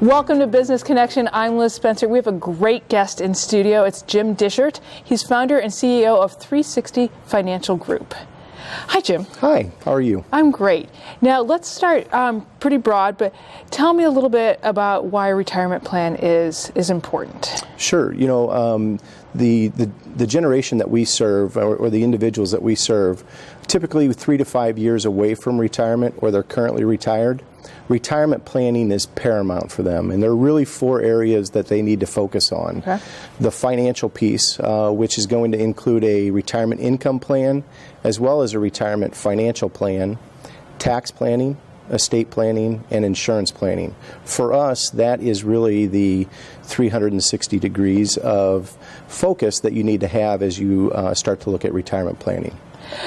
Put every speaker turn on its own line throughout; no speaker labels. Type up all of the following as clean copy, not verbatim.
Welcome to Business Connection. I'm Liz Spencer. We have a great guest in studio. It's Jim Dishart. He's founder and CEO of 360 Financial Group. Hi, Jim.
Hi, how are you?
I'm great. Now, let's start pretty broad, but tell me a little bit about why a retirement plan is important.
Sure. You know, the generation that we serve, or the individuals that we serve, typically 3 to 5 years away from retirement, or they're currently retired. Retirement planning is paramount for them, and there are really 4 areas that they need to focus on.
Okay.
The financial piece, which is going to include a retirement income plan, as well as a retirement financial plan, tax planning, estate planning, and insurance planning. For us, that is really the 360 degrees of focus that you need to have as you start to look at retirement planning.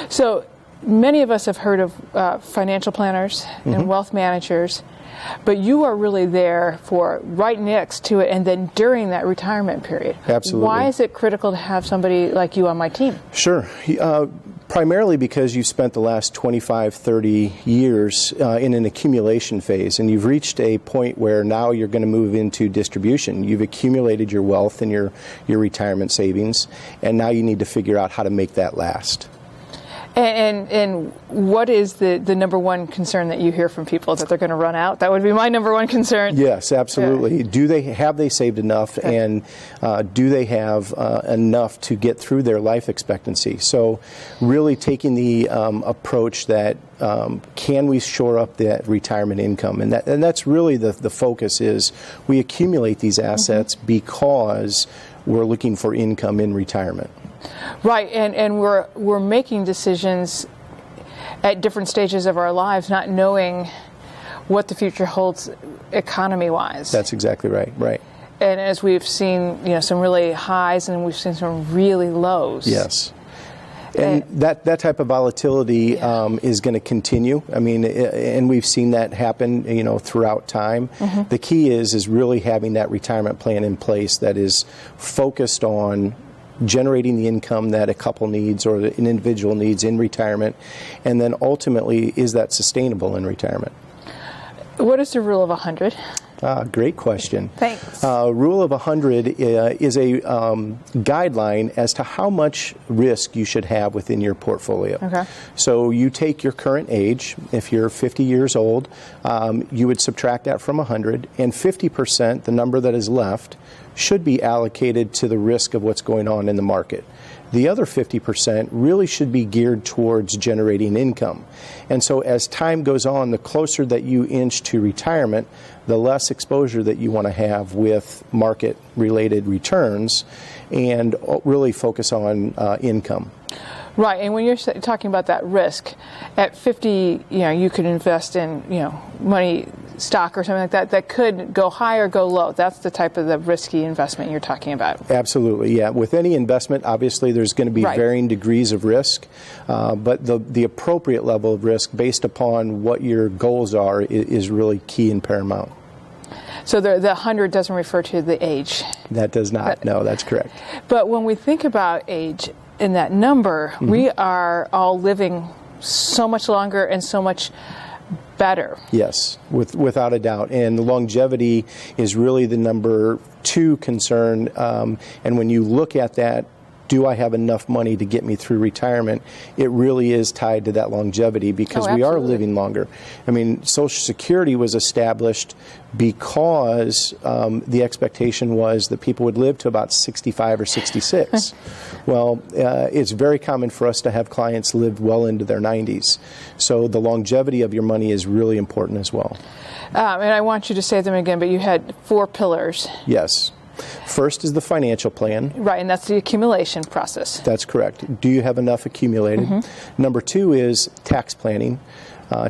So, many of us have heard of financial planners and wealth managers, but you are really there for right next to it and then during that retirement period.
Absolutely.
Why is it critical to have somebody like you on my team?
Sure. Primarily because you've spent the last 25, 30 years in an accumulation phase, and you've reached a point where now you're going to move into distribution. You've accumulated your wealth and your retirement savings, and now you need to figure out how to make that last.
And what is the number one concern that you hear from people, that they're going to run out? That would be my number one concern.
Yes, absolutely.
Yeah.
Have they saved enough, and do they have enough to get through their life expectancy? So really taking the approach that can we shore up that retirement income? And that's really the focus is we accumulate these assets because we're looking for income in retirement.
Right, and we're making decisions at different stages of our lives, not knowing what the future holds economy-wise.
That's exactly right. Right.
And as we've seen, some really highs and we've seen some really lows.
Yes. And that type of volatility is going to continue. I mean, and we've seen that happen, throughout time. The key is really having that retirement plan in place that is focused on generating the income that a couple needs or an individual needs in retirement, and then ultimately, is that sustainable in retirement?
What is the rule of 100?
Great question.
Thanks.
Rule of 100 is a guideline as to how much risk you should have within your portfolio.
Okay.
So you take your current age. If you're 50 years old, you would subtract that from 100, and 50%, the number that is left, should be allocated to the risk of what's going on in the market. The other 50% really should be geared towards generating income. And so as time goes on, the closer that you inch to retirement, the less exposure that you want to have with market-related returns, and really focus on income.
Right, and when you're talking about that risk, at 50, you could invest in, money, stock or something like that could go high or go low. That's the type of the risky investment you're talking about.
Absolutely, yeah. With any investment, obviously there's going to be varying degrees of risk, but the appropriate level of risk based upon what your goals are is really key and paramount.
So the 100 doesn't refer to the age?
That does not, no, that's correct.
But when we think about age in that number, we are all living so much longer and so much better.
Yes, without a doubt. And the longevity is really the number 2 concern. And when you look at that, do I have enough money to get me through retirement? It really is tied to that longevity because we are living longer. I mean, Social Security was established because the expectation was that people would live to about 65 or 66. Well, it's very common for us to have clients live well into their 90s. So the longevity of your money is really important as well.
And I want you to say them again, but you had 4 pillars.
Yes. First is the financial plan.
Right, and that's the accumulation process.
That's correct. Do you have enough accumulated? Number 2 is tax planning.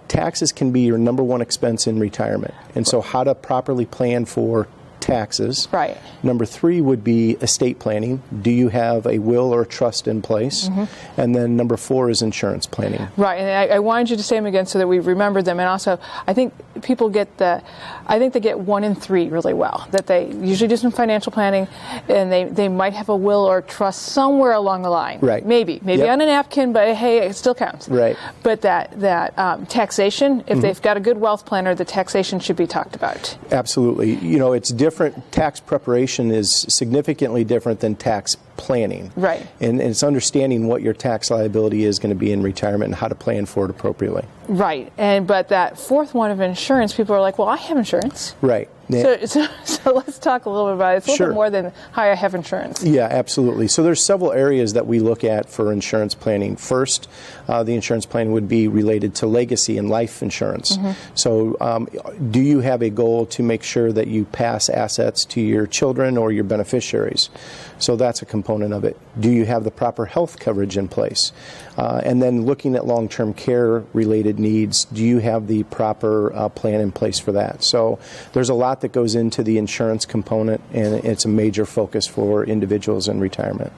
Taxes can be your number 1 expense in retirement. And so how to properly plan for taxes.
Right.
Number 3 would be estate planning. Do you have a will or trust in place? And then number 4 is insurance planning.
Right, and I wanted you to say them again so that we remember them. And also, I think people get they get 1 and 3 really well. That they usually do some financial planning, and they might have a will or trust somewhere along the line.
Right.
Maybe
Yep.
on a napkin, but hey, it still counts.
Right.
But that taxation, if they've got a good wealth planner, the taxation should be talked about.
Absolutely. It's different. Tax preparation is significantly different than tax planning.
Right.
And it's understanding what your tax liability is going to be in retirement and how to plan for it appropriately.
Right. But that 4th one of insurance, people are like, well, I have insurance.
Right.
So let's talk a little bit about it. It's a little bit more than, hi, I have insurance.
Yeah, absolutely. So there's several areas that we look at for insurance planning. First, the insurance plan would be related to legacy and life insurance. So do you have a goal to make sure that you pass assets to your children or your beneficiaries? So that's a component of it. Do you have the proper health coverage in place? And then looking at long-term care related needs, do you have the proper plan in place for that? So there's a lot that goes into the insurance component, and it's a major focus for individuals in retirement.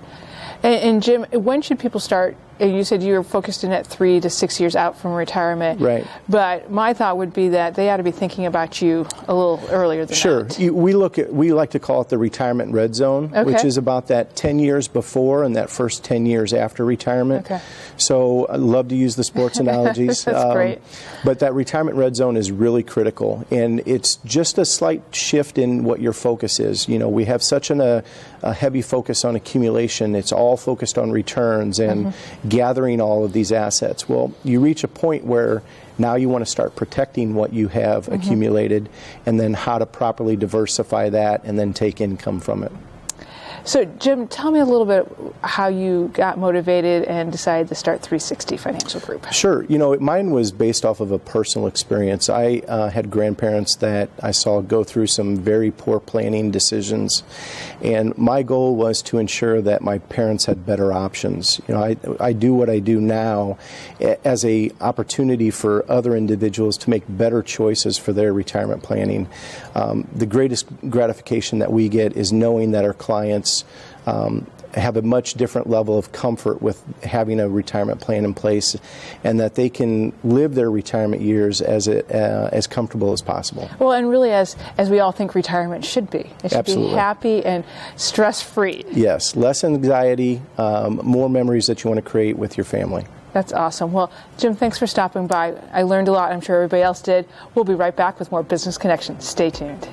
And Jim, when should people start? You said you were focused in at 3 to 6 years out from retirement.
Right.
But my thought would be that they ought to be thinking about you a little earlier than that.
Sure. We like to call it the retirement red zone, which is about that 10 years before and that first 10 years after retirement.
Okay.
So I love to use the sports analogies.
That's great.
But that retirement red zone is really critical, and it's just a slight shift in what your focus is. We have such a heavy focus on accumulation. It's all focused on returns and gathering all of these assets. Well, you reach a point where now you want to start protecting what you have accumulated, and then how to properly diversify that and then take income from it.
So, Jim, tell me a little bit how you got motivated and decided to start 360 Financial Group.
Sure. Mine was based off of a personal experience. I had grandparents that I saw go through some very poor planning decisions, and my goal was to ensure that my parents had better options. I do what I do now as a opportunity for other individuals to make better choices for their retirement planning. The greatest gratification that we get is knowing that our clients have a much different level of comfort with having a retirement plan in place, and that they can live their retirement years as comfortable as possible.
Well, and really, as we all think retirement should be. It should
Absolutely.
be happy and stress-free.
Yes, less anxiety, more memories that you want to create with your family.
That's awesome. Well, Jim, thanks for stopping by. I learned a lot. I'm sure everybody else did. We'll be right back with more Business Connections. Stay tuned.